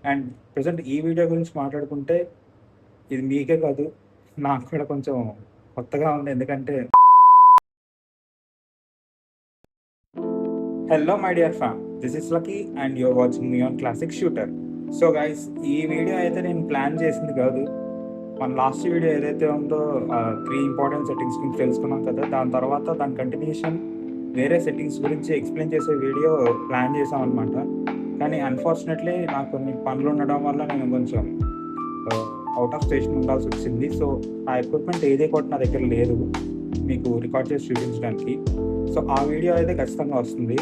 And present ఈ video గురించి మాట్లాడుకుంటే ఇది మీకే కాదు, నాకు కూడా కొంచెం కొత్తగా ఉంది. ఎందుకంటే hello my dear fam, this is Lucky and you're watching me on classic shooter. So guys, ఈ వీడియో అయితే నేను ప్లాన్ చేసింది కాదు. మన లాస్ట్ వీడియో ఏదైతే ఉందో 3 ఇంపార్టెంట్ సెట్టింగ్స్ గురించి తెలుసుకున్నాం కదా, దాని తర్వాత దాని కంటిన్యూషన్ వేరే సెట్టింగ్స్ గురించి ఎక్స్ప్లెయిన్ చేసే వీడియో ప్లాన్ చేసాం అనమాట. కానీ అన్ఫార్చునేట్లీ నాకు కొన్ని పనులు ఉండడం వల్ల నేను కొంచెం అవుట్ ఆఫ్ స్టేషన్ ఉండాల్సి వచ్చింది. సో ఆ ఎక్విప్మెంట్ ఏదే కూడా నా దగ్గర లేదు మీకు రికార్డ్ చేసి చూపించడానికి. సో ఆ వీడియో అయితే ఖచ్చితంగా వస్తుంది.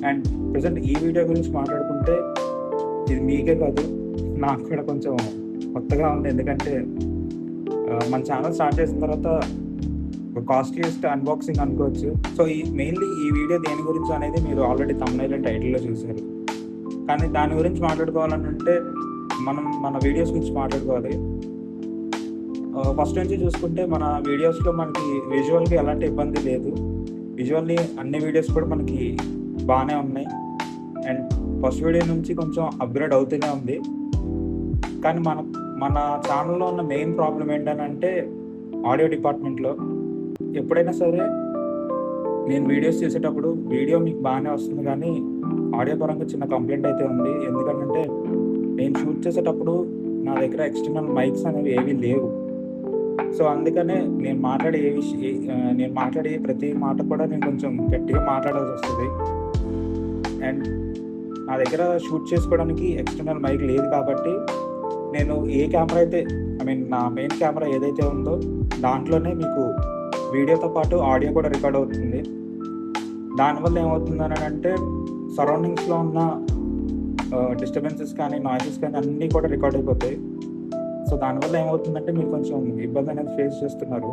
అండ్ ప్రజెంట్ ఈ వీడియో గురించి మాట్లాడుకుంటే ఇది మీకే కాదు, నాకు కూడా కొంచెం కొత్తగా ఉంది. ఎందుకంటే మన ఛానల్ స్టార్ట్ చేసిన తర్వాత ఒక కాస్ట్లీయెస్ట్ అన్బాక్సింగ్ అనుకోవచ్చు. సో మెయిన్లీ ఈ వీడియో దేని గురించి అనేది మీరు ఆల్రెడీ థంబ్నెయిల్ అండ్ టైటిల్లో చూశారు. కానీ దాని గురించి మాట్లాడుకోవాలంటే మనం మన వీడియోస్ గురించి మాట్లాడుకోవాలి. ఫస్ట్ నుంచి చూసుకుంటే మన వీడియోస్లో మనకి విజువల్కి ఎలాంటి ఇబ్బంది లేదు. విజువల్లీ అన్ని వీడియోస్ కూడా మనకి బాగానే ఉన్నాయి. అండ్ ఫస్ట్ వీడియో నుంచి కొంచెం అప్గ్రేడ్ అవుతూనే ఉంది. కానీ మన ఛానల్లో ఉన్న మెయిన్ ప్రాబ్లం ఏంటంటే ఆడియో డిపార్ట్మెంట్లో. ఎప్పుడైనా సరే నేను వీడియోస్ చేసేటప్పుడు వీడియో మీకు బాగానే వస్తుంది, కానీ ఆడియో పరంగా చిన్న కంప్లైంట్ అయితే ఉంది. ఎందుకంటే నేను షూట్ చేసేటప్పుడు నా దగ్గర ఎక్స్టర్నల్ మైక్స్ అనేవి ఏవి లేవు. సో అందుకనే నేను మాట్లాడే ప్రతి మాట కూడా నేను కొంచెం గట్టిగా మాట్లాడాల్సి వస్తుంది. అండ్ నా దగ్గర షూట్ చేసుకోవడానికి ఎక్స్టర్నల్ మైక్ లేదు కాబట్టి నేను ఏ కెమెరా అయితే నా మెయిన్ కెమెరా ఏదైతే ఉందో దాంట్లోనే మీకు వీడియోతో పాటు ఆడియో కూడా రికార్డ్ అవుతుంది. దానివల్ల ఏమవుతుందని అంటే సరౌండింగ్స్లో ఉన్న డిస్టర్బెన్సెస్ కానీ నాయిసెస్ కానీ అన్నీ కూడా రికార్డ్ అయిపోతాయి. సో దానివల్ల ఏమవుతుందంటే మీరు కొంచెం ఇబ్బంది అనేది ఫేస్ చేస్తున్నారు.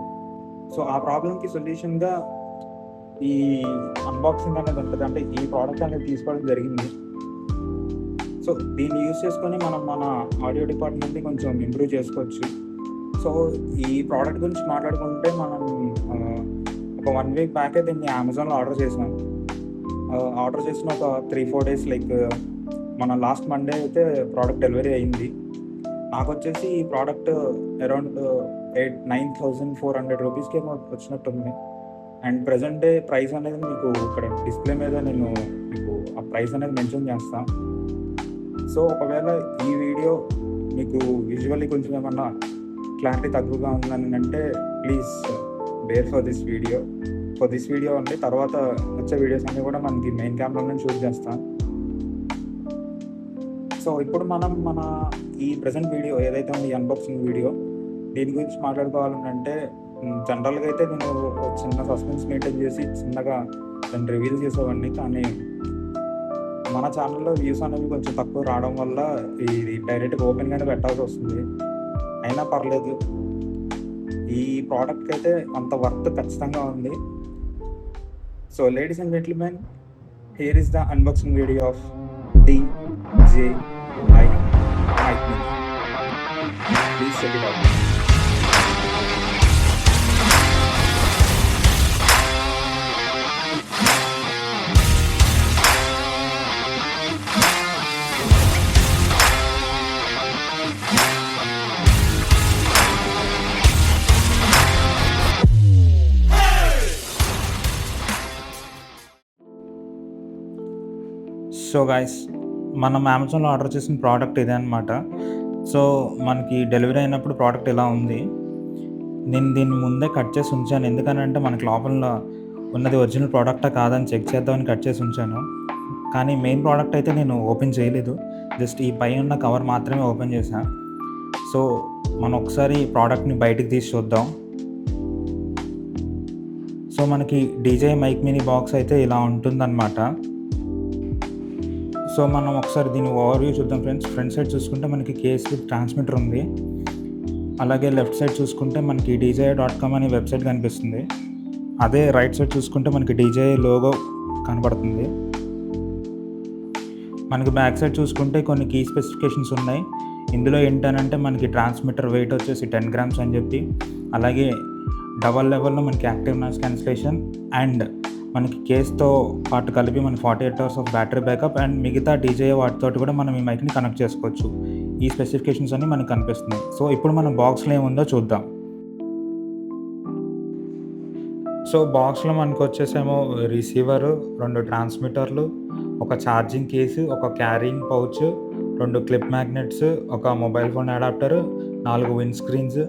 సో ఆ ప్రాబ్లంకి సొల్యూషన్గా ఈ అన్బాక్సింగ్ అనేది ఉంటుంది. అంటే ఈ ప్రోడక్ట్ అనేది తీసుకోవడం జరిగింది. సో దీన్ని యూజ్ చేసుకొని మనం మన ఆడియో డిపార్ట్మెంట్ని కొంచెం ఇంప్రూవ్ చేసుకోవచ్చు. సో ఈ ప్రోడక్ట్ గురించి మాట్లాడుకుంటే మనం ఒక 1 వీక్ బ్యాకే దీన్ని అమెజాన్లో ఆర్డర్ చేసినాం. ఆర్డర్ చేసిన ఒక 3-4 డేస్ లైక్ మన లాస్ట్ మండే అయితే ప్రోడక్ట్ డెలివరీ అయింది. నాకు వచ్చేసి ఈ ప్రోడక్ట్ అరౌండ్ 9,400 రూపీస్కి ఏమో వచ్చినట్టుంది. అండ్ ప్రజెంట్ డే ప్రైస్ అనేది మీకు ఇక్కడ డిస్ప్లే మీద నేను మీకు ఆ ప్రైస్ అనేది మెన్షన్ చేస్తాను. సో ఒకవేళ ఈ వీడియో మీకు విజువల్లీ కొంచెం ఏమన్నా క్లారిటీ తక్కువగా ఉందని అంటే please bear for this video అంటే తర్వాత వచ్చే వీడియోస్ అన్నీ కూడా మనకి మెయిన్ కెమెరాలో షూట్ చేస్తాం. సో ఇప్పుడు మనం మన ఈ ప్రజెంట్ వీడియో ఏదైతే ఉంది, ఈ అన్బాక్సింగ్ వీడియో, దీని గురించి మాట్లాడుకోవాలంటే జనరల్గా అయితే నేను చిన్న సస్పెన్స్ మెయింటైన్ చేసి చిన్నగా దాన్ని రివీల్ చేసేవాడిని. కానీ మన ఛానల్లో వ్యూస్ అనేవి కొంచెం తక్కువ రావడం వల్ల ఇది డైరెక్ట్గా ఓపెన్గానే పెట్టాల్సి వస్తుంది. అయినా పర్లేదు, ఈ ప్రోడక్ట్కి అయితే అంత వర్త్ ఖచ్చితంగా ఉంది. So ladies and gentlemen, here is the unboxing video of DJI Mic Mini. Please check it out. So guys, మనం అమెజాన్లో ఆర్డర్ చేసిన ప్రోడక్ట్ ఇదే అనమాట. సో మనకి డెలివరీ అయినప్పుడు ప్రోడక్ట్ ఇలా ఉంది. నేను దీన్ని ముందే కట్ చేసి ఉంచాను. ఎందుకనంటే మనకి లోపల ఉన్నది ఒరిజినల్ ప్రోడక్టా కాదని చెక్ చేద్దామని కట్ చేసి ఉంచాను. కానీ మెయిన్ ప్రోడక్ట్ అయితే నేను ఓపెన్ చేయలేదు. జస్ట్ ఈ పై ఉన్న కవర్ మాత్రమే ఓపెన్ చేశాను. సో మనం ఒకసారి ప్రోడక్ట్ని బయటికి తీసి చూద్దాం. సో మనకి DJI Mic Mini బాక్స్ అయితే ఇలా ఉంటుందన్నమాట. సో మనం ఒకసారి దీని ఓవర్వ్యూ చూద్దాం ఫ్రెండ్స్. ఫ్రంట్ సైడ్ చూసుకుంటే మనకి కేస్ విత్ ట్రాన్స్మిటర్ ఉంది. అలాగే లెఫ్ట్ సైడ్ చూసుకుంటే మనకి DJI.com అనే వెబ్సైట్ కనిపిస్తుంది. అదే రైట్ సైడ్ చూసుకుంటే మనకి DJI లోగో కనబడుతుంది. మనకి బ్యాక్ సైడ్ చూసుకుంటే కొన్ని కీ స్పెసిఫికేషన్స్ ఉన్నాయి. ఇందులో ఏంటనంటే మనకి ట్రాన్స్మిటర్ వెయిట్ వచ్చేసి 10 grams అని చెప్పి, అలాగే డబల్ లెవెల్లో మనకి యాక్టివ్ నాయిస్ క్యాన్సిలేషన్ అండ్ మనకి కేస్‌తో పాటు కలిపి మనకి 48 hours of battery backup and మిగతా డీజే వాటితోటి కూడా మనం ఈ మైక్‌ని కనెక్ట్ చేసుకోవచ్చు. ఈ స్పెసిఫికేషన్స్ అన్నీ మనకు కనిపిస్తున్నాయి. సో, ఇప్పుడు మనం బాక్స్‌లో ఏముందో చూద్దాం. సో, బాక్స్‌లో మనకొచ్చేసేమో రిసీవరు, 2 ట్రాన్స్మిటర్లు, ఒక ఛార్జింగ్ కేసు, ఒక క్యారింగ్ పౌచ్, 2 క్లిప్ మ్యాగ్నెట్స్, ఒక mobile phone adapter, 4 wind screens,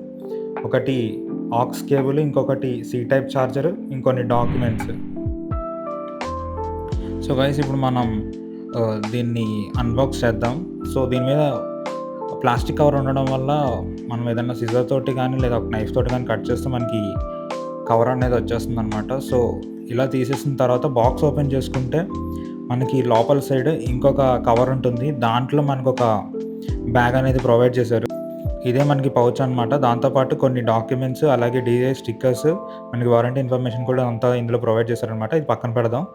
ఒకటి ఆక్స్ కేబుల్, ఇంకొకటి సి టైప్ చార్జర్, ఇంకొన్ని డాక్యుమెంట్స్. సో, గైస్ ఇప్పుడు మనం దీన్ని అన్బాక్స్ చేద్దాం. సో, దీని మీద ప్లాస్టిక్ కవర్ ఉండడం వల్ల మనం ఏదైనా సిజర్ తోటి గానీ, లేదా ఒక నైఫ్ తోటి గానీ కట్ చేస్తే మనకి కవర్ అనేది వచ్చేస్తుందనమాట. సో, ఇలా తీసేసిన తర్వాత బాక్స్ ఓపెన్ చేసుకుంటే మనకి లోపల సైడ్ ఇంకొక కవర్ ఉంటుంది. దాంట్లో మనకొక బ్యాగ్ అనేది ప్రొవైడ్ చేశారు. ఇదే మనకి పౌచ్ అనమాట. దాంతో పాటు కొన్ని డాక్యుమెంట్స్, అలాగే డీజే స్టిక్కర్స్, మనకి వారంటీ ఇన్ఫర్మేషన్ కూడా అంతా ఇందులో ప్రొవైడ్ చేశారనమాట. ఇది పక్కన పెడదాం.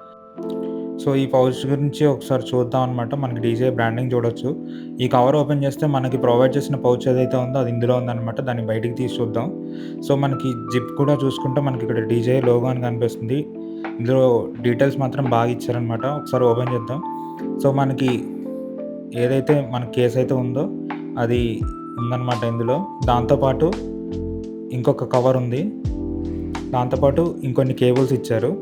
సో, ఈ పౌచ్ గురించి ఒకసారి చూద్దాం అనమాట. మనకి డీజే బ్రాండింగ్ చూడొచ్చు. ఈ కవర్ ఓపెన్ చేస్తే మనకి ప్రొవైడ్ చేసిన పౌచ్ ఏదైతే ఉందో అది ఇందులో ఉందనమాట. దాన్ని బయటికి తీసి చూద్దాం. సో, మనకి జిప్ కూడా చూసుకుంటే మనకి ఇక్కడ డీజే లోగో అని కనిపిస్తుంది. ఇందులో డీటెయిల్స్ మాత్రం బాగా ఇచ్చారనమాట. ఒకసారి ఓపెన్ చేద్దాం. సో, మనకి ఏదైతే మన కేస్ అయితే ఉందో అది ఉందనమాట ఇందులో. దాంతో పాటు ఇంకొక కవర్ ఉంది. దాంతో పాటు ఇంకొన్ని కేబుల్స్ ఇచ్చారు.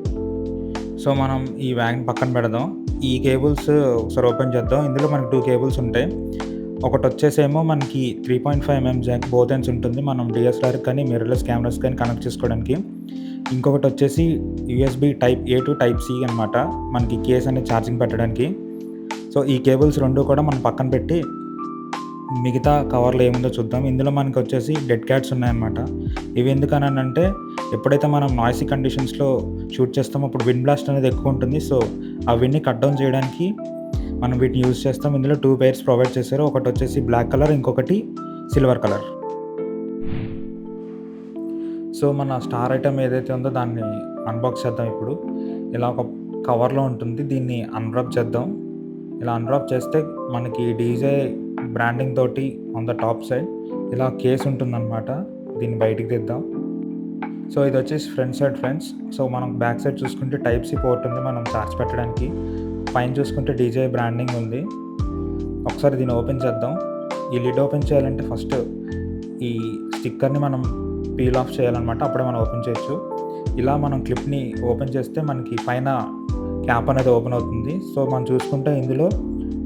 సో, మనం ఈ వ్యాన్ పక్కన పెడదాం. ఈ కేబుల్స్ ఒకసారి ఓపెన్ చేద్దాం. ఇందులో మనకి 2 కేబుల్స్ ఉంటాయి. ఒకటొచ్చేసేమో మనకి 3.5 mm జాక్ బోత్ ఎండ్స్ ఉంటుంది. మనం డీఎస్ఎల్ఆర్‌కి కానీ, మిర్రర్‌లెస్ కెమెరాస్ కానీ కనెక్ట్ చేసుకోవడానికి. ఇంకొకటొచ్చేసి USB type A to type C అనమాట. మనకి కేస్ అనేది ఛార్జింగ్ పెట్టడానికి. సో, ఈ కేబుల్స్ 2 కూడా మనం పక్కన పెట్టి మిగతా కవర్లో ఏముందో చూద్దాం. ఇందులో మనకొచ్చేసి డెడ్ క్యాట్స్ ఉన్నాయన్నమాట. ఇవి ఎందుకనంటే ఎప్పుడైతే మనం నాయిసీ కండిషన్స్‌లో షూట్ చేస్తామో అప్పుడు విండ్ బ్లాస్ట్ అనేది ఎక్కువ ఉంటుంది. సో, ఆ విండ్‌ని కట్ డౌన్ చేయడానికి మనం వీటిని యూజ్ చేస్తాం. ఇందులో 2 పెయిర్స్ ప్రొవైడ్ చేశారు. ఒకటొచ్చేసి బ్లాక్ కలర్, ఇంకొకటి సిల్వర్ కలర్. సో, మన స్టార్ ఐటెమ్ ఏదైతే ఉందో దాన్ని అన్బాక్స్ చేద్దాం ఇప్పుడు. ఇలా ఒక కవర్లో ఉంటుంది. దీన్ని అన్‌రాప్ చేద్దాం. ఇలా అన్‌రాప్ చేస్తే మనకి డీజే బ్రాండింగ్ తోటి ఆన్ ద టాప్ సైడ్ ఇలా కేస్ ఉంటుందన్నమాట. దీన్ని బయటికి తీద్దాం. సో, ఇదొచ్చేసి ఫ్రంట్ సైడ్ ఫ్రెండ్స్. సో, మనం బ్యాక్ సైడ్ చూసుకుంటే టైప్ సి పోర్ట్ ఉంది మనం చార్జ్ పెట్టడానికి. పైన చూసుకుంటే డీజే బ్రాండింగ్ ఉంది. ఒకసారి దీన్ని ఓపెన్ చేద్దాం. ఈ లిడ్ ఓపెన్ చేయాలంటే ఫస్ట్ ఈ స్టిక్కర్ని మనం పీల్ ఆఫ్ చేయాలన్నమాట. అప్పుడే మనం ఓపెన్ చేయొచ్చు. ఇలా మనం క్లిప్ని ఓపెన్ చేస్తే మనకి పైన క్యాప్ అనేది ఓపెన్ అవుతుంది. సో, మనం చూసుకుంటే ఇందులో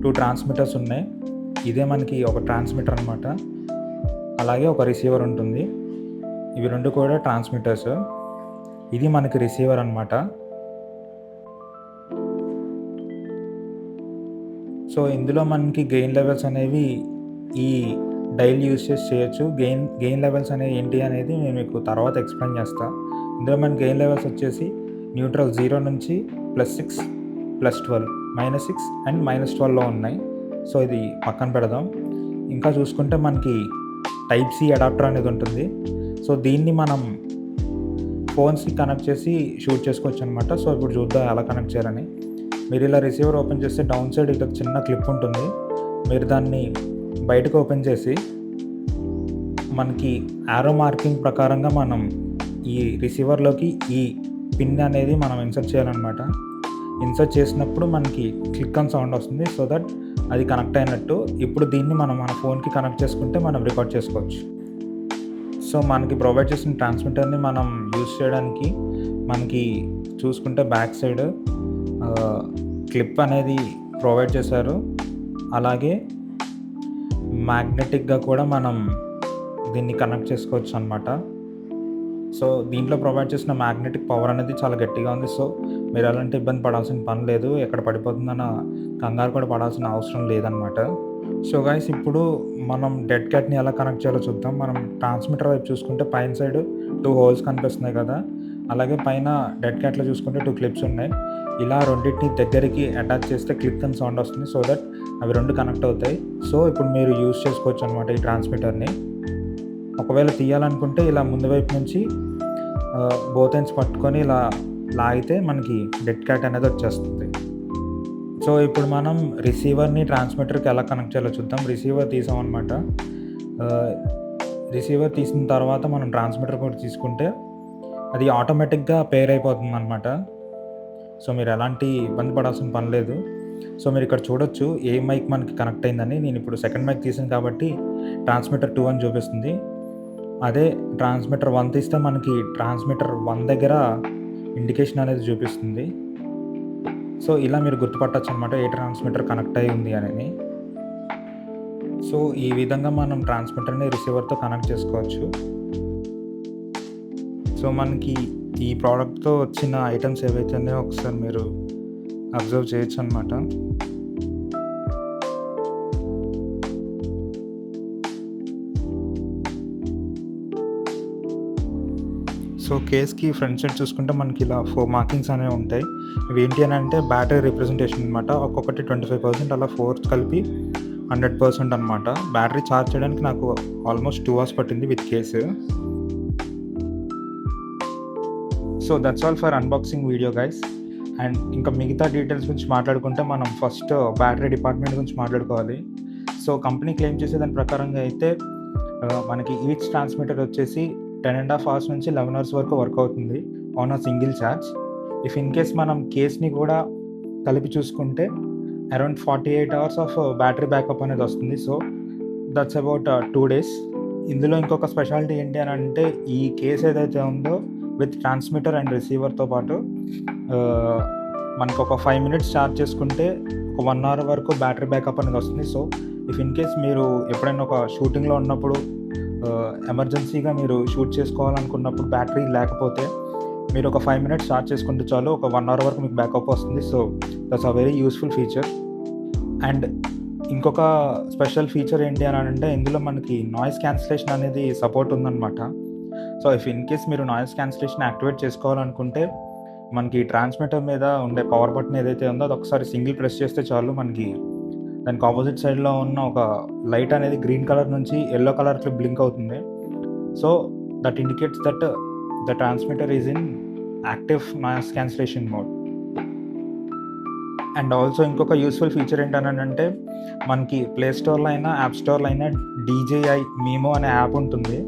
2 ట్రాన్స్మిటర్స్ ఉన్నాయి. ఇదే మనకి ఒక ట్రాన్స్మిటర్ అనమాట. అలాగే ఒక రిసీవర్ ఉంటుంది. ఇవి 2 కూడా ట్రాన్స్మిటర్స్. ఇది మనకి రిసీవర్ అనమాట. సో, ఇందులో మనకి గెయిన్ లెవెల్స్ అనేవి ఈ డైల్ యూజ్ చేసి చేయొచ్చు. గెయిన్ లెవెల్స్ అనేవి ఏంటి అనేది నేను మీకు తర్వాత ఎక్స్‌ప్లెయిన్ చేస్తా. ఇందులో మన గెయిన్ లెవెల్స్ వచ్చేసి న్యూట్రల్ 0 నుంచి +6, +12, -6 అండ్ -12లో ఉన్నాయి. సో, ఇది పక్కన పెడదాం. ఇంకా చూసుకుంటే మనకి టైప్ సి అడాప్టర్ అనేది ఉంటుంది. సో, దీన్ని మనం ఫోన్స్‌కి కనెక్ట్ చేసి షూట్ చేసుకోవచ్చు అనమాట. సో, ఇప్పుడు చూద్దాం ఎలా కనెక్ట్ చేయాలని. మీరు ఇలా రిసీవర్ ఓపెన్ చేస్తే డౌన్ సైడ్ ఇట్లా చిన్న క్లిప్ ఉంటుంది. మీరు దాన్ని బయటకు ఓపెన్ చేసి మనకి యారో మార్కింగ్ ప్రకారంగా మనం ఈ రిసీవర్లోకి ఈ పిన్ అనేది మనం ఇన్సర్ట్ చేయాలన్నమాట. ఇన్సర్ట్ చేసినప్పుడు మనకి క్లిక్ అని సౌండ్ వస్తుంది. సో దట్ అది కనెక్ట్ అయినట్టు. ఇప్పుడు దీన్ని మనం మన ఫోన్కి కనెక్ట్ చేసుకుంటే మనం రికార్డ్ చేసుకోవచ్చు. సో, మనకి ప్రొవైడ్ చేసిన ట్రాన్స్మిటర్ని మనం యూజ్ చేయడానికి మనకి చూసుకుంటే బ్యాక్ సైడ్ క్లిప్ అనేది ప్రొవైడ్ చేశారు. అలాగే మ్యాగ్నెటిక్గా కూడా మనం దీన్ని కనెక్ట్ చేసుకోవచ్చు అనమాట. సో, దీంట్లో ప్రొవైడ్ చేసిన మ్యాగ్నెటిక్ పవర్ అనేది చాలా గట్టిగా ఉంది. సో, మీరు ఎలాంటి ఇబ్బంది పడాల్సిన పని లేదు. ఎక్కడ పడిపోతుందన్న కంగారు కూడా పడాల్సిన అవసరం లేదనమాట. సో, గైస్ ఇప్పుడు మనం డెడ్ క్యాట్‌ని ఎలా కనెక్ట్ చేయాలో చూద్దాం. మనం ట్రాన్స్మిటర్ వైపు చూసుకుంటే పైన సైడ్ 2 హోల్స్ కనిపిస్తున్నాయి కదా! అలాగే పైన డెడ్ క్యాట్‌లో చూసుకుంటే 2 క్లిప్స్ ఉన్నాయి. ఇలా రెండిటిని దగ్గరికి అటాచ్ చేస్తే క్లిక్ అని సౌండ్ వస్తుంది. సో దట్ అవి 2 కనెక్ట్ అవుతాయి. సో, ఇప్పుడు మీరు యూజ్ చేసుకోవచ్చు అనమాట ఈ ట్రాన్స్మిటర్‌ని. ఒకవేళ తీయాలనుకుంటే ఇలా ముందు వైపు నుంచి బోత్ ఎండ్స్ పట్టుకొని ఇలా లాగితే మనకి డెడ్ క్యాట్ అనేది వచ్చేస్తుంది. సో, ఇప్పుడు మనం రిసీవర్‌ని ట్రాన్స్మిటర్‌కి ఎలా కనెక్ట్ చేయాలో చూద్దాం. రిసీవర్ తీసామన్నమాట. రిసీవర్ తీసిన తర్వాత మనం ట్రాన్స్మిటర్ కూడా తీసుకుంటే అది ఆటోమేటిక్‌గా పెయిర్ అయిపోతుందన్నమాట. సో మీరు ఎలాంటి ఇబ్బంది పడాల్సిన పని లేదు. సో మీరు ఇక్కడ చూడొచ్చు ఏ మైక్ మనకి కనెక్ట్ అయిందని. నేను ఇప్పుడు సెకండ్ మైక్ తీసాను కాబట్టి ట్రాన్స్మిటర్ 2 అని చూపిస్తుంది. అదే ట్రాన్స్మిటర్ 1 తీస్తే మనకి ట్రాన్స్మిటర్ 1 దగ్గర ఇండికేషన్ అనేది చూపిస్తుంది. సో ఇలా మీరు గుర్తుపట్టచ్చు అనమాట ఏ ట్రాన్స్మిటర్ కనెక్ట్ అయి ఉంది అనేది. సో ఈ విధంగా మనం ట్రాన్స్మిటర్ని రిసీవర్తో కనెక్ట్ చేసుకోవచ్చు. సో మనకి ఈ ప్రోడక్ట్తో వచ్చిన ఐటమ్స్ ఏవైతే ఉన్నాయో ఒకసారి మీరు అబ్జర్వ్ చేయొచ్చు అనమాట. సో కేస్కి ఫ్రంట్ సైడ్ చూసుకుంటే మనకి ఇలా 4 మార్కింగ్స్ అనేవి ఉంటాయి. ఇవి ఏంటి అని అంటే బ్యాటరీ రిప్రజెంటేషన్ అనమాట. ఒక్కొక్కటి 25%, అలా 4 కలిపి 100% అనమాట. బ్యాటరీ ఛార్జ్ చేయడానికి నాకు ఆల్మోస్ట్ 2 hours పట్టింది with case. So that's all for unboxing video guys. And ఇంకా మిగతా డీటెయిల్స్ గురించి మాట్లాడుకుంటే మనం ఫస్ట్ బ్యాటరీ డిపార్ట్మెంట్ గురించి మాట్లాడుకోవాలి. సో కంపెనీ క్లెయిమ్ చేసే దాని ప్రకారంగా అయితే మనకి ఈచ్ ట్రాన్స్మిటర్ వచ్చేసి 10.5 hours నుంచి 11 hours వరకు వర్క్ అవుతుంది on a single charge. If in case మనం కేస్ని కూడా కలిపి చూసుకుంటే around 48 hours of battery backup అనేది వస్తుంది. So that's about 2 days. ఇందులో ఇంకొక స్పెషాలిటీ ఏంటి అని అంటే ఈ కేస్ ఏదైతే ఉందో విత్ ట్రాన్స్మిటర్ అండ్ రిసీవర్తో పాటు మనకు ఒక 5 minutes ఛార్జ్ చేసుకుంటే ఒక 1 hour వరకు బ్యాటరీ బ్యాకప్ అనేది వస్తుంది. సో ఇఫ్ ఇన్ కేస్ మీరు ఎప్పుడైనా ఒక షూటింగ్లో ఉన్నప్పుడు ఎమర్జెన్సీగా మీరు షూట్ చేసుకోవాలనుకున్నప్పుడు బ్యాటరీ లేకపోతే మీరు ఒక 5 minutes ఛార్జ్ చేసుకుంటే చాలు, ఒక 1 hour వరకు మీకు బ్యాకప్ వస్తుంది. So that's a very useful feature. And ఇంకొక స్పెషల్ ఫీచర్ ఏంటి అని అంటే ఇందులో మనకి నాయిస్ క్యాన్సిలేషన్ అనేది సపోర్ట్ ఉందన్నమాట. సో ఇఫ్ ఇన్ కేస్ మీరు నాయిస్ క్యాన్సిలేషన్ యాక్టివేట్ చేసుకోవాలనుకుంటే మనకి ట్రాన్స్మిటర్ మీద ఉండే పవర్ బటన్ ఏదైతే ఉందో అది ఒకసారి సింగిల్ ప్రెస్ చేస్తే చాలు, మనకి దానికి ఆపోజిట్ సైడ్లో ఉన్న ఒక లైట్ అనేది గ్రీన్ కలర్ నుంచి ఎల్లో కలర్కి బ్లింక్ అవుతుంది. So that indicates that the transmitter is in active noise cancellation mode. And also ఇంకొక యూస్ఫుల్ ఫీచర్ ఏంటనంటే మనకి ప్లే స్టోర్లో అయినా యాప్ స్టోర్లో అయినా DJI మీమో అనే యాప్ ఉంటుంది.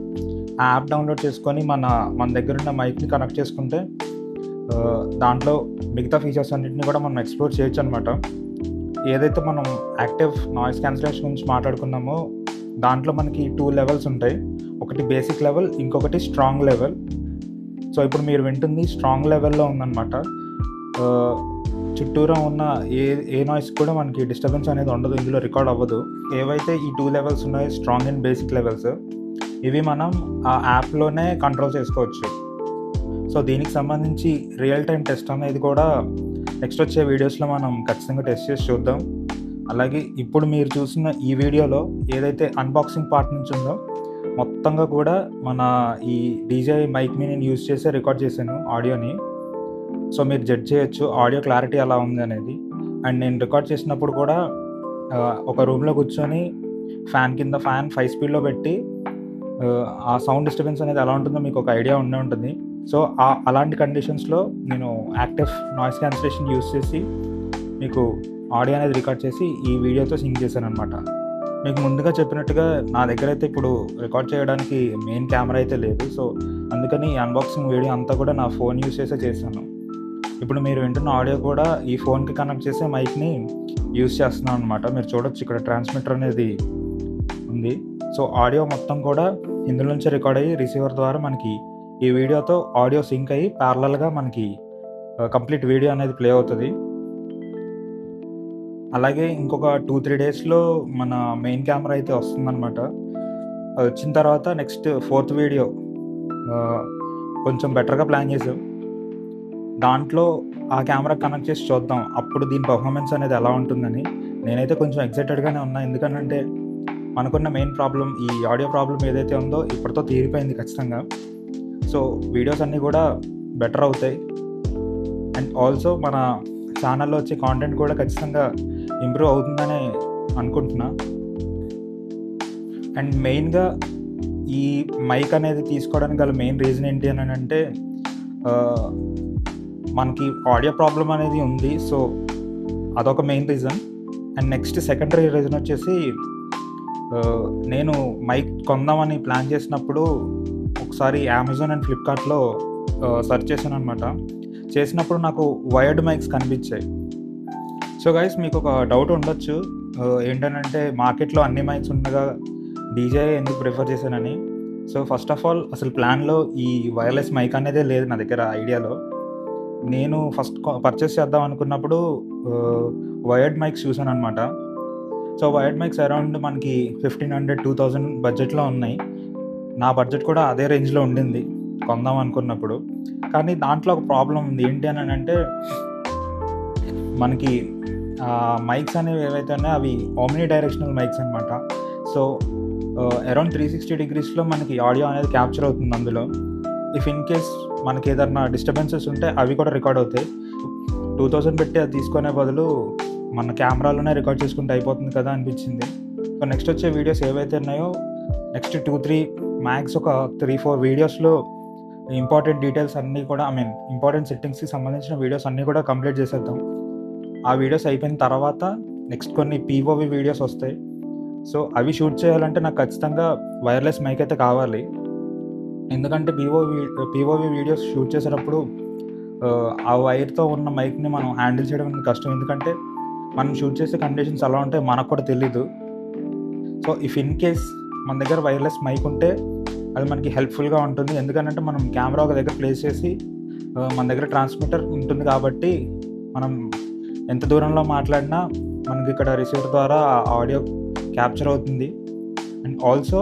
ఆ యాప్ డౌన్లోడ్ చేసుకొని మన దగ్గర ఉన్న మైక్ని కనెక్ట్ చేసుకుంటే దాంట్లో మిగతా ఫీచర్స్ అన్నింటినీ కూడా మనం ఎక్స్ప్లోర్ చేయొచ్చు అనమాట. ఏదైతే మనం యాక్టివ్ నాయిస్ క్యాన్సిలేషన్ గురించి మాట్లాడుకున్నామో దాంట్లో మనకి 2 levels ఉంటాయి. ఒకటి బేసిక్ లెవెల్, ఇంకొకటి స్ట్రాంగ్ లెవెల్. సో ఇప్పుడు మీరు వింటుంది స్ట్రాంగ్ లెవెల్లో ఉందన్నమాట. చుట్టూరా ఉన్న ఏ నాయిస్ కూడా మనకి డిస్టర్బెన్స్ అనేది ఉండదు, ఇందులో రికార్డ్ అవ్వదు. ఏవైతే ఈ 2 levels ఉన్నాయో స్ట్రాంగ్ అండ్ బేసిక్ లెవెల్స్, ఇవి మనం ఆ యాప్లోనే కంట్రోల్ చేసుకోవచ్చు. సో దీనికి సంబంధించి రియల్ టైం టెస్ట్ అనేది కూడా నెక్స్ట్ వచ్చే వీడియోస్లో మనం ఖచ్చితంగా టెస్ట్ చేసి చూద్దాం. అలాగే ఇప్పుడు మీరు చూసిన ఈ వీడియోలో ఏదైతే అన్బాక్సింగ్ పార్ట్ నుంచి ఉందో మొత్తంగా కూడా మన ఈ DJI మైక్ని నేను యూజ్ చేసి రికార్డ్ చేశాను ఆడియోని. సో మీరు జడ్జ్ చేయొచ్చు ఆడియో క్లారిటీ ఎలా ఉంది అనేది. అండ్ నేను రికార్డ్ చేసినప్పుడు కూడా ఒక రూమ్లో కూర్చొని ఫ్యాన్ కింద ఫ్యాన్ 5 speedలో పెట్టి ఆ సౌండ్ డిస్టర్బెన్స్ అనేది ఎలా ఉంటుందో మీకు ఒక ఐడియా ఉండే ఉంటుంది. సో అలాంటి కండిషన్స్లో నేను యాక్టివ్ నాయిస్ క్యాన్సిలేషన్ యూజ్ చేసి మీకు ఆడియో అనేది రికార్డ్ చేసి ఈ వీడియోతో సింక్ చేశాను అనమాట. మీకు ముందుగా చెప్పినట్టుగా నా దగ్గర అయితే ఇప్పుడు రికార్డ్ చేయడానికి మెయిన్ కెమెరా అయితే లేదు. సో అందుకని ఈ అన్బాక్సింగ్ వీడియో అంతా కూడా నా ఫోన్ యూజ్ చేసే చేశాను. ఇప్పుడు మీరు వింటున్న ఆడియో కూడా ఈ ఫోన్కి కనెక్ట్ చేసే మైక్ని యూజ్ చేస్తున్నాను అనమాట. మీరు చూడొచ్చు ఇక్కడ ట్రాన్స్మిటర్ అనేది ఉంది. సో ఆడియో మొత్తం కూడా ఇందులో నుంచి రికార్డ్ అయ్యి రిసీవర్ ద్వారా మనకి ఈ వీడియోతో ఆడియో సింక్ అయ్యి ప్యారలల్గా మనకి కంప్లీట్ వీడియో అనేది ప్లే అవుతుంది. అలాగే ఇంకొక 2-3 daysలో మన మెయిన్ కెమెరా అయితే వస్తుందన్నమాట. అది వచ్చిన తర్వాత నెక్స్ట్ 4th వీడియో కొంచెం బెటర్గా ప్లాన్ చేసాం. దాంట్లో ఆ కెమెరా కనెక్ట్ చేసి చూద్దాం అప్పుడు దీని పర్ఫార్మెన్స్ అనేది ఎలా ఉంటుందని. నేనైతే కొంచెం ఎక్సైటెడ్గానే ఉన్నా, ఎందుకంటే మనకున్న మెయిన్ ప్రాబ్లం ఈ ఆడియో ప్రాబ్లం ఏదైతే ఉందో ఇప్పటితో తీరిపోయింది ఖచ్చితంగా. సో వీడియోస్ అన్నీ కూడా బెటర్ అవుతాయి. అండ్ ఆల్సో మన ఛానల్లో వచ్చే కాంటెంట్ కూడా ఖచ్చితంగా ఇంప్రూవ్ అవుతుందని అనుకుంటున్నా. అండ్ మెయిన్గా ఈ మైక్ అనేది తీసుకోవడానికి గల మెయిన్ రీజన్ ఏంటి అని అంటే మనకి ఆడియో ప్రాబ్లం అనేది ఉంది. సో అదొక main reason. And next secondary reason వచ్చేసి నేను మైక్ కొందామని ప్లాన్ చేసినప్పుడు ఒకసారి అమెజాన్ అండ్ ఫ్లిప్కార్ట్లో సెర్చ్ చేశాను అనమాట. చేసినప్పుడు నాకు వైర్డ్ మైక్స్ కనిపించాయి. సో గైస్, మీకు ఒక డౌట్ ఉండొచ్చు, ఏంటనంటే మార్కెట్లో అన్ని మైక్స్ ఉండగా డీజే ఎందుకు ప్రిఫర్ చేశానని. సో ఫస్ట్ ఆఫ్ ఆల్, అసలు ప్లాన్లో ఈ వైర్లెస్ మైక్ అనేదే లేదు నా దగ్గర ఐడియాలో. నేను ఫస్ట్ పర్చేస్ చేద్దాం అనుకున్నప్పుడు వైర్డ్ మైక్స్ చూసాను అనమాట. సో వైర్డ్ మైక్స్ అరౌండ్ మనకి 1500-2000 బడ్జెట్లో ఉన్నాయి. నా బడ్జెట్ కూడా అదే రేంజ్లో ఉండింది కొందాం అనుకున్నప్పుడు. కానీ దాంట్లో ఒక ప్రాబ్లం ఉంది. ఏంటి అని అంటే, మనకి మైక్స్ అనేవి ఏవైతే ఉన్నాయో అవి ఓమ్ని డైరెక్షనల్ మైక్స్ అనమాట. సో అరౌండ్ 360 degreesలో మనకి ఆడియో అనేది క్యాప్చర్ అవుతుంది అందులో. ఇఫ్ ఇన్ కేస్ మనకి ఏదైనా డిస్టర్బెన్సెస్ ఉంటే అవి కూడా రికార్డ్ అవుతాయి. 2000 పెట్టి అది తీసుకునే బదులు మన కెమెరాలోనే రికార్డ్ చేసుకుంటే అయిపోతుంది కదా అనిపించింది. సో నెక్స్ట్ వచ్చే వీడియోస్ ఏవైతే ఉన్నాయో, నెక్స్ట్ 2-3 మ్యాక్స్ ఒక 3-4 వీడియోస్లో ఇంపార్టెంట్ డీటెయిల్స్ అన్నీ కూడా, ఇంపార్టెంట్ సెట్టింగ్స్కి సంబంధించిన వీడియోస్ అన్నీ కూడా కంప్లీట్ చేసేద్దాం. ఆ వీడియోస్ అయిపోయిన తర్వాత నెక్స్ట్ కొన్ని పీఓవి వీడియోస్ వస్తాయి. సో అవి షూట్ చేయాలంటే నాకు ఖచ్చితంగా వైర్లెస్ మైక్ అయితే కావాలి. ఎందుకంటే పీఓవి వీడియోస్ షూట్ చేసేటప్పుడు ఆ వైర్తో ఉన్న మైక్ని మనం హ్యాండిల్ చేయడం అనేది కష్టం. ఎందుకంటే మనం షూట్ చేసే కండిషన్స్ ఎలా ఉంటాయి మనకు కూడా తెలీదు. సో ఇఫ్ ఇన్ కేస్ మన దగ్గర వైర్లెస్ మైక్ ఉంటే అది మనకి హెల్ప్ఫుల్గా ఉంటుంది. ఎందుకంటే మనం కెమెరా ఒక దగ్గర ప్లేస్ చేసి మన దగ్గర ట్రాన్స్మిటర్ ఉంటుంది కాబట్టి మనం ఎంత దూరంలో మాట్లాడినా మనకి ఇక్కడ రిసీవర్ ద్వారా ఆడియో క్యాప్చర్ అవుతుంది. అండ్ ఆల్సో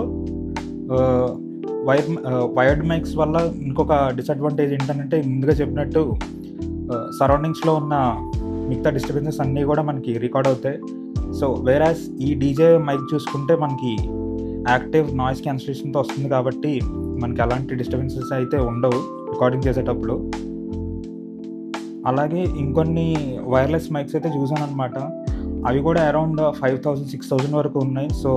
వైర్డ్ మైక్స్ వల్ల ఇంకొక డిసడ్వాంటేజ్ ఏంటంటే, ముందుగా చెప్పినట్టు సరౌండింగ్స్లో ఉన్న మిగతా డిస్టర్బెన్సెస్ అన్నీ కూడా మనకి రికార్డ్ అవుతాయి. సో వేరాస్ ఈ డీజే మైక్ చూసుకుంటే మనకి యాక్టివ్ నాయిస్ క్యాన్సిలేషన్తో వస్తుంది కాబట్టి మనకి అలాంటి డిస్టర్బెన్సెస్ అయితే ఉండవు రికార్డింగ్ చేసేటప్పుడు. అలాగే ఇంకొన్ని వైర్లెస్ మైక్స్ అయితే చూసాను అనమాట. అవి కూడా అరౌండ్ 5000-6000 వరకు ఉన్నాయి. సో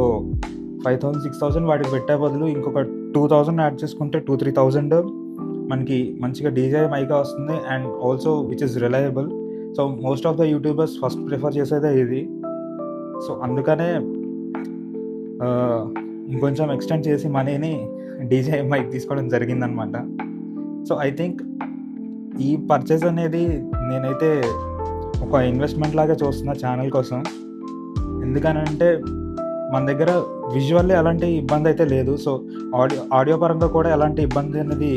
5000-6000 వాటికి పెట్టే బదులు ఇంకొక 2000 యాడ్ చేసుకుంటే 2-3,000 మనకి మంచిగా డీజే మైకా వస్తుంది. And also which is reliable. So most of the YouTubers first prefer చేసేదే ఇది. సో అందుకనే ఇంకొంచెం ఎక్స్టెండ్ చేసి మనీని డీజే మైక్ తీసుకోవడం జరిగిందనమాట. సో ఐ థింక్ ఈ పర్చేస్ అనేది నేనైతే ఒక ఇన్వెస్ట్మెంట్ లాగా చూస్తున్నా ఛానల్ కోసం. ఎందుకనంటే మన దగ్గర విజువల్లీ ఎలాంటి ఇబ్బంది అయితే లేదు. సో ఆడియో పరంగా కూడా ఎలాంటి ఇబ్బంది అనేది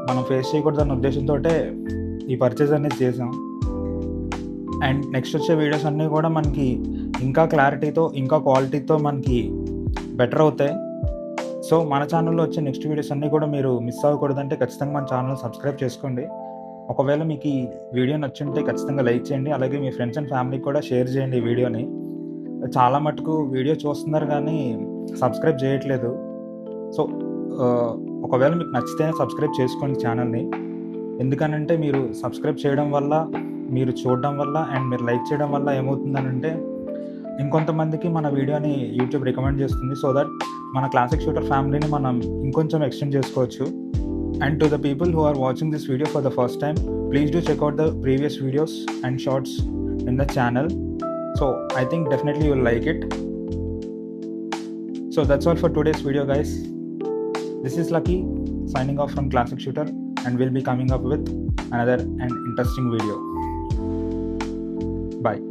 మనం ఫేస్ చేయకూడదన్న ఉద్దేశంతో ఈ పర్చేస్ అనేది చేసాం. అండ్ నెక్స్ట్ వచ్చే వీడియోస్ అన్నీ కూడా మనకి ఇంకా క్లారిటీతో, ఇంకా క్వాలిటీతో మనకి బెటర్ అవుతాయి. సో మన ఛానల్లో వచ్చే నెక్స్ట్ వీడియోస్ అన్నీ కూడా మీరు మిస్ అవ్వకూడదంటే ఖచ్చితంగా మన ఛానల్ సబ్స్క్రైబ్ చేసుకోండి. ఒకవేళ మీకు ఈ వీడియో నచ్చుంటే ఖచ్చితంగా లైక్ చేయండి. అలాగే మీ ఫ్రెండ్స్ అండ్ ఫ్యామిలీకి కూడా షేర్ చేయండి ఈ వీడియోని. చాలా మటుకు వీడియో చూస్తున్నారు కానీ సబ్స్క్రైబ్ చేయట్లేదు. సో ఒకవేళ మీకు నచ్చితేనే సబ్స్క్రైబ్ చేసుకోండి ఛానల్ని. ఎందుకనంటే మీరు సబ్స్క్రైబ్ చేయడం వల్ల, మీరు చూడడం వల్ల అండ్ మీరు లైక్ చేయడం వల్ల ఏమవుతుందనంటే ఇంకొంతమందికి మన వీడియోని యూట్యూబ్ రికమెండ్ చేస్తుంది. సో దట్ మన క్లాసిక్ షూటర్ ఫ్యామిలీని మనం ఇంకొంచెం ఎక్స్టెండ్ చేసుకోవచ్చు. And to the people who are watching this video for the first time, please do check out the previous videos and shorts in the channel. So I think definitely you will like it. So that's all for today's video, guys. This is Lucky signing off from Classic Shooter, and we'll be coming up with another and interesting video. Bye.